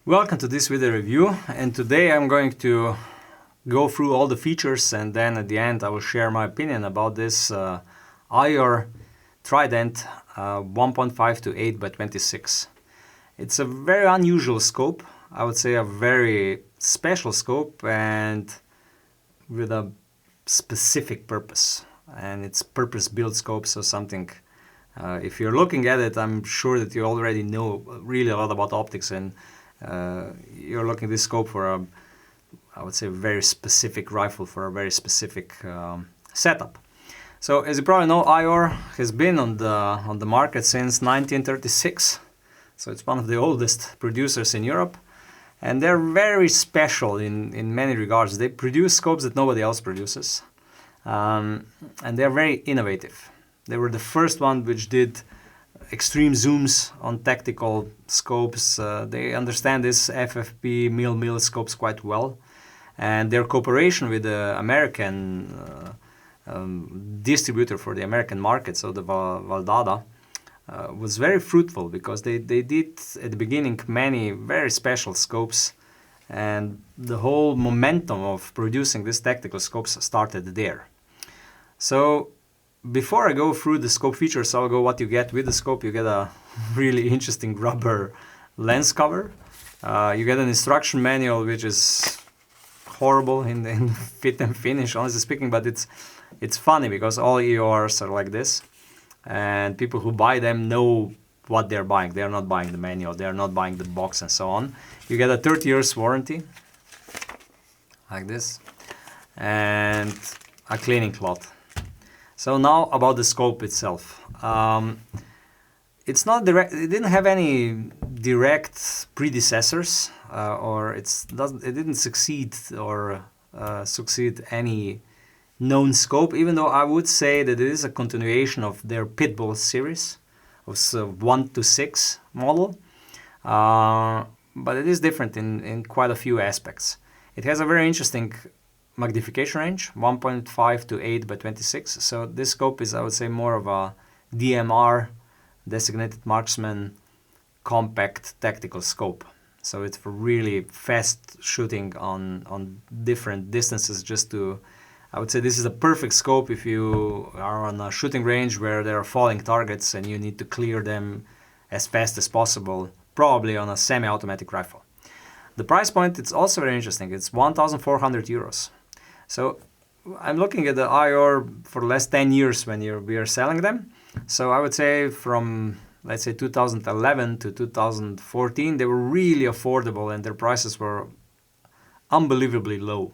Welcome to this video review, and today I'm going to go through all the features, and then at the end I will share my opinion about this IOR Trident 1.5-8x26. It's a very unusual scope, I would say a very special scope, and with a specific purpose, and it's purpose-built scope, so something if you're looking at it, I'm sure that you already know really a lot about optics, and you're looking at this scope for I would say, a very specific rifle for a very specific setup. So, as you probably know, IOR has been on the market since 1936. So it's one of the oldest producers in Europe, and they're very special in many regards. They produce scopes that nobody else produces, and they're very innovative. They were the first one which did extreme zooms on tactical scopes. They understand this FFP mil scopes quite well, and their cooperation with the American distributor for the American market, so the Valdada, was very fruitful, because they did at the beginning many very special scopes, and the whole momentum of producing these tactical scopes started there. So before I go through the scope features, I'll go what you get with the scope. You get a really interesting rubber lens cover. You get an instruction manual, which is horrible in fit and finish, honestly speaking, but it's funny because all EORs are like this, and people who buy them know what they're buying. They're not buying the manual, they're not buying the box and so on. You get a 30 years warranty, like this, and a cleaning cloth. So now about the scope itself. It's not direct. It didn't have any direct predecessors, or it didn't succeed or succeed any known scope. Even though I would say that it is a continuation of their Pitbull series, of 1-6 model, but it is different in quite a few aspects. It has a very interesting magnification range, 1.5-8x26. So this scope is, I would say, more of a DMR, designated marksman, compact tactical scope. So it's for really fast shooting on different distances. I would say this is a perfect scope if you are on a shooting range where there are falling targets and you need to clear them as fast as possible, probably on a semi-automatic rifle. The price point, it's also very interesting. It's 1,400 euros. So I'm looking at the IOR for the last 10 years when we are selling them. So I would say from, let's say, 2011 to 2014, they were really affordable and their prices were unbelievably low.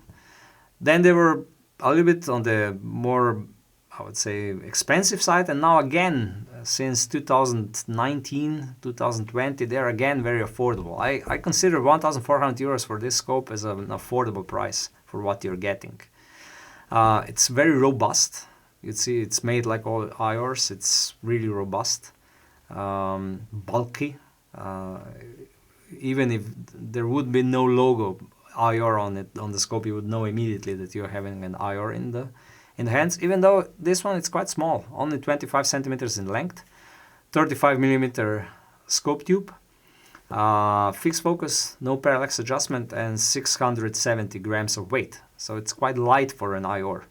Then they were a little bit on the more, I would say, expensive side, and now again, since 2019, 2020, they're again very affordable. I consider 1,400 euros for this scope as an affordable price for what you're getting. It's very robust. You see, it's made like all IORs. It's really robust, bulky. Even if there would be no logo IOR on it, on the scope, you would know immediately that you're having an IOR in the hands. Even though this one is quite small, only 25 centimeters in length, 35 millimeter scope tube, fixed focus, no parallax adjustment, and 670 grams of weight. So it's quite light for an IOR.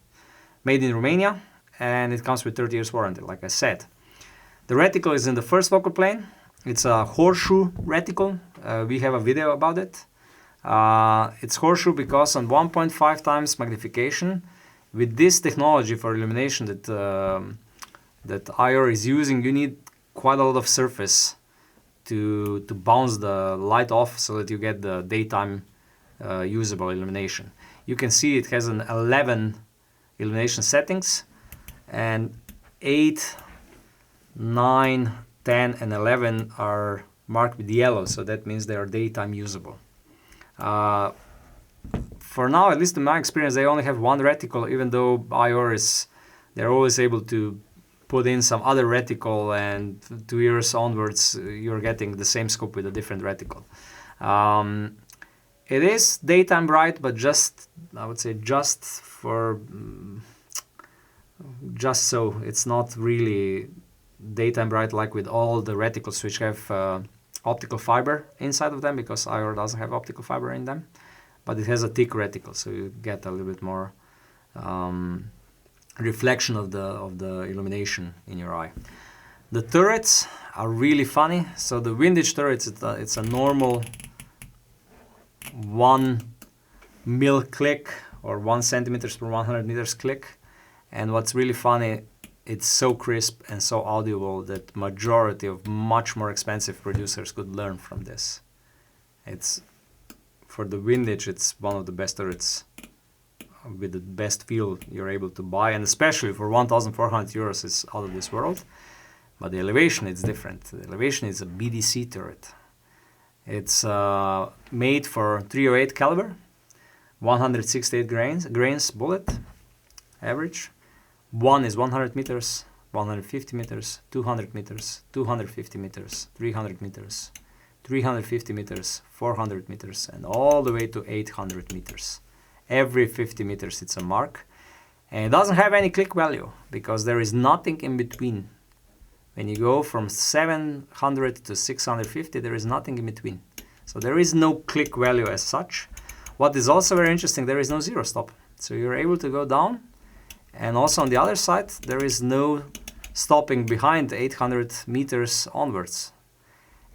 Made in Romania, and it comes with 30 years warranty, like I said. The reticle is in the first focal plane. It's a horseshoe reticle. We have a video about it. It's horseshoe because on 1.5 times magnification, with this technology for illumination that IOR is using, you need quite a lot of surface to bounce the light off so that you get the daytime usable illumination. You can see it has an 11 illumination settings, and 8, 9, 10, and 11 are marked with yellow, so that means they are daytime usable. For now, at least in my experience, they only have one reticle, even though IOR they're always able to put in some other reticle, and 2 years onwards, you're getting the same scope with a different reticle. It is daytime bright, but I would say just so. It's not really daytime bright like with all the reticles which have optical fiber inside of them, because IOR doesn't have optical fiber in them, but it has a thick reticle, so you get a little bit more reflection of the illumination in your eye. The turrets are really funny. So the windage turrets, it's a normal 1 mil click, or 1 centimeters per 100 meters click. And what's really funny, it's so crisp and so audible that majority of much more expensive producers could learn from this. It's, for the windage, it's one of the best turrets with the best feel you're able to buy, and especially for 1,400 euros is out of this world. But the elevation is different. The elevation is a BDC turret. It's made for 308 caliber, 168 grains bullet average. One is 100 meters, 150 meters, 200 meters, 250 meters, 300 meters, 350 meters, 400 meters, and all the way to 800 meters. Every 50 meters it's a mark. And it doesn't have any click value, because there is nothing in between. When you go from 700 to 650, there is nothing in between. So there is no click value as such. What is also very interesting, there is no zero stop. So you're able to go down, and also on the other side, there is no stopping behind 800 meters onwards.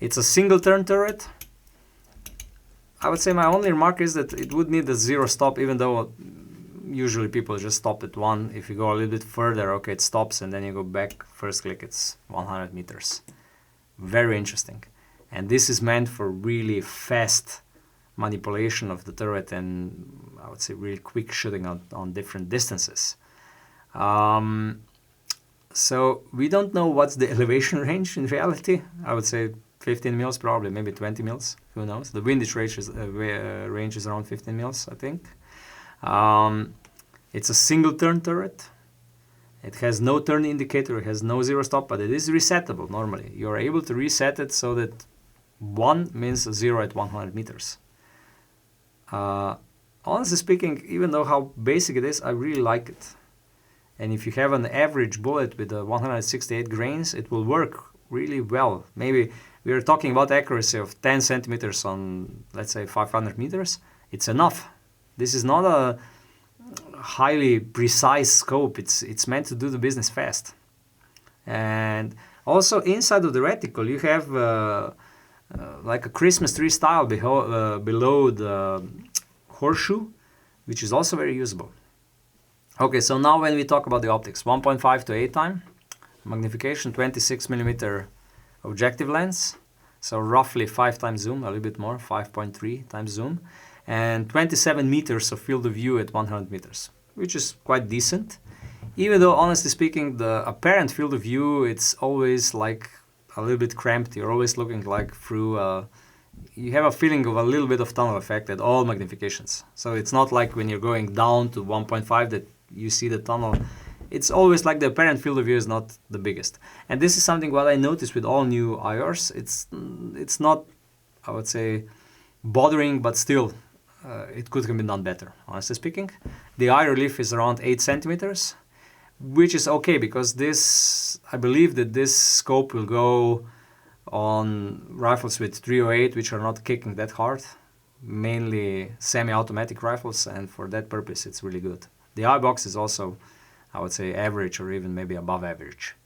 It's a single turn turret. I would say my only remark is that it would need a zero stop, even though usually people just stop at 1. If you go a little bit further, okay, it stops, and then you go back, first click, it's 100 meters. Very interesting. And this is meant for really fast manipulation of the turret, and I would say really quick shooting on different distances. So we don't know what's the elevation range in reality. I would say 15 mils probably, maybe 20 mils, who knows. The windage range is around 15 mils, I think. It's a single turn turret. It has no turn indicator, it has no zero stop, but it is resettable normally. You're able to reset it so that 1 means 0 at 100 meters. Honestly speaking, even though how basic it is, I really like it. And if you have an average bullet with 168 grains, it will work really well. Maybe we are talking about accuracy of 10 centimeters on, let's say, 500 meters. It's enough. This is not a highly precise scope. It's meant to do the business fast. And also inside of the reticle, you have like a Christmas tree style below the horseshoe, which is also very usable. Okay, so now when we talk about the optics, 1.5 to 8 time magnification, 26 millimeter objective lens, so roughly 5 times zoom, a little bit more, 5.3 times zoom, and 27 meters of field of view at 100 meters, which is quite decent. Even though, honestly speaking, the apparent field of view, it's always like a little bit cramped. You're always looking like through, you have a feeling of a little bit of tunnel effect at all magnifications. So it's not like when you're going down to 1.5 that you see the tunnel. It's always like the apparent field of view is not the biggest. And this is something what I noticed with all new IORs. It's not, I would say, bothering, but still, it could have been done better, honestly speaking. The eye relief is around 8 centimeters, which is okay, because this, I believe that this scope will go on rifles with 308, which are not kicking that hard, mainly semi-automatic rifles, and for that purpose it's really good. The eye box is also, I would say, average or even maybe above average.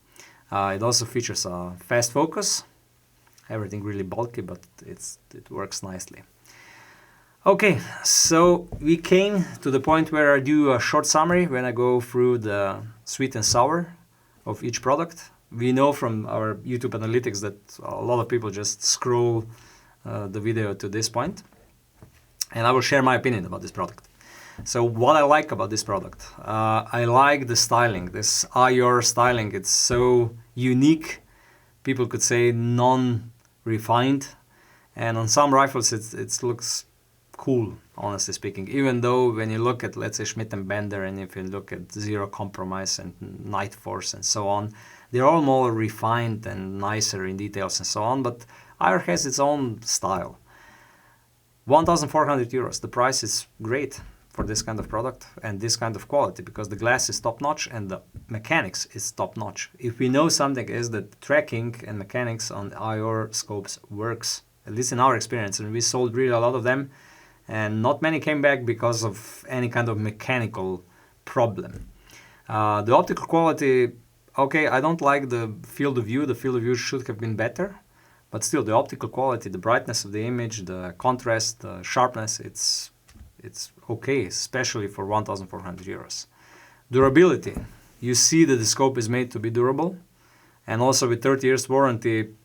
It also features a fast focus, everything really bulky, but it works nicely. Okay, so we came to the point where I do a short summary when I go through the sweet and sour of each product. We know from our YouTube analytics that a lot of people just scroll the video to this point, and I will share my opinion about this product. So what I like about this product, I like the styling, this IOR styling. It's so unique, people could say non-refined, and on some rifles it looks cool, honestly speaking, even though when you look at, let's say, Schmidt & Bender, and if you look at Zero Compromise and Night Force and so on, they're all more refined and nicer in details and so on, but IOR has its own style. 1,400 euros, the price is great for this kind of product and this kind of quality, because the glass is top-notch and the mechanics is top-notch. If we know something is that tracking and mechanics on IOR scopes works, at least in our experience, and we sold really a lot of them, and not many came back because of any kind of mechanical problem. The optical quality, okay, I don't like the field of view. The field of view should have been better, but still the optical quality, the brightness of the image, the contrast, the sharpness, it's okay, especially for 1,400 euros. Durability, you see that the scope is made to be durable, and also with 30 years warranty,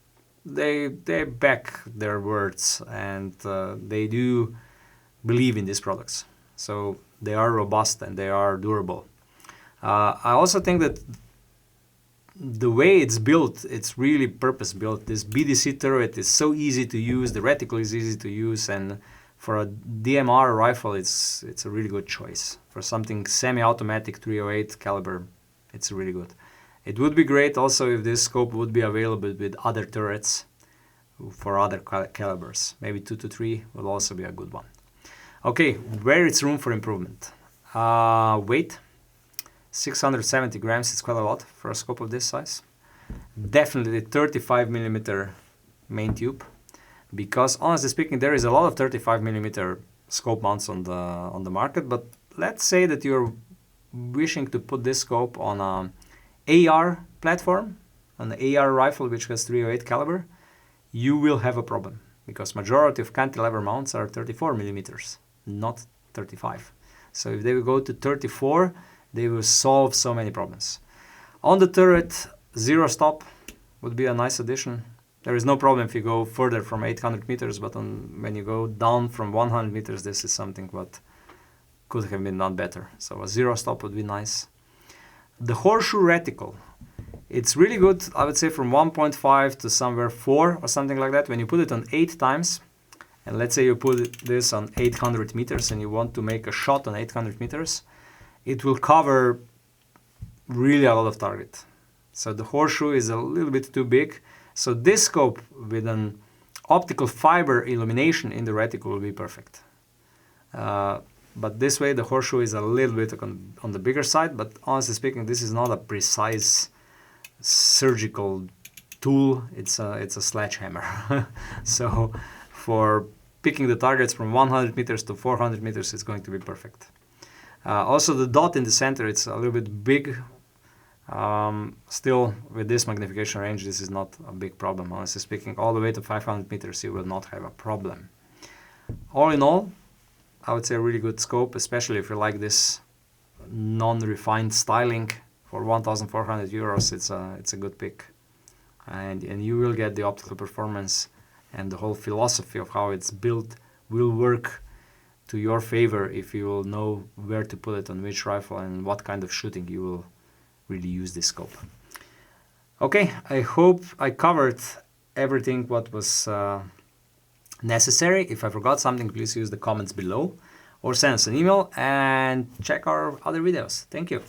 they back their words, and they do believe in these products. So they are robust and they are durable. I also think that the way it's built, it's really purpose-built. This BDC turret is so easy to use, the reticle is easy to use, and for a DMR rifle, it's a really good choice. For something semi-automatic 308 caliber, it's really good. It would be great also if this scope would be available with other turrets for other calibers. Maybe 223 will also be a good one. Okay, where it's room for improvement. Weight, 670 grams, it's quite a lot for a scope of this size. Definitely 35 millimeter main tube, because honestly speaking, there is a lot of 35 millimeter scope mounts on the market, but let's say that you're wishing to put this scope on an AR platform, an AR rifle which has 308 caliber, you will have a problem, because majority of cantilever mounts are 34 millimeters, not 35. So if they will go to 34, they will solve so many problems. On the turret, zero stop would be a nice addition. There is no problem if you go further from 800 meters, but when you go down from 100 meters, this is something what could have been done better. So a zero stop would be nice. The horseshoe reticle, it's really good, I would say from 1.5 to somewhere 4 or something like that. When you put it on 8 times, and let's say you put this on 800 meters and you want to make a shot on 800 meters, it will cover really a lot of target. So the horseshoe is a little bit too big. So this scope with an optical fiber illumination in the reticle will be perfect. But this way the horseshoe is a little bit on the bigger side, but honestly speaking, this is not a precise surgical tool, it's a sledgehammer. So for picking the targets from 100 meters to 400 meters, it's going to be perfect. Also the dot in the center, it's a little bit big. Still, with this magnification range, this is not a big problem. Honestly speaking, all the way to 500 meters, you will not have a problem. All in all, I would say a really good scope, especially if you like this non-refined styling. For 1,400 euros, it's a good pick. And you will get the optical performance, and the whole philosophy of how it's built will work to your favor if you will know where to put it on which rifle and what kind of shooting you will really use this scope. Okay, I hope I covered everything what was necessary. If I forgot something, please use the comments below or send us an email and check our other videos. Thank you.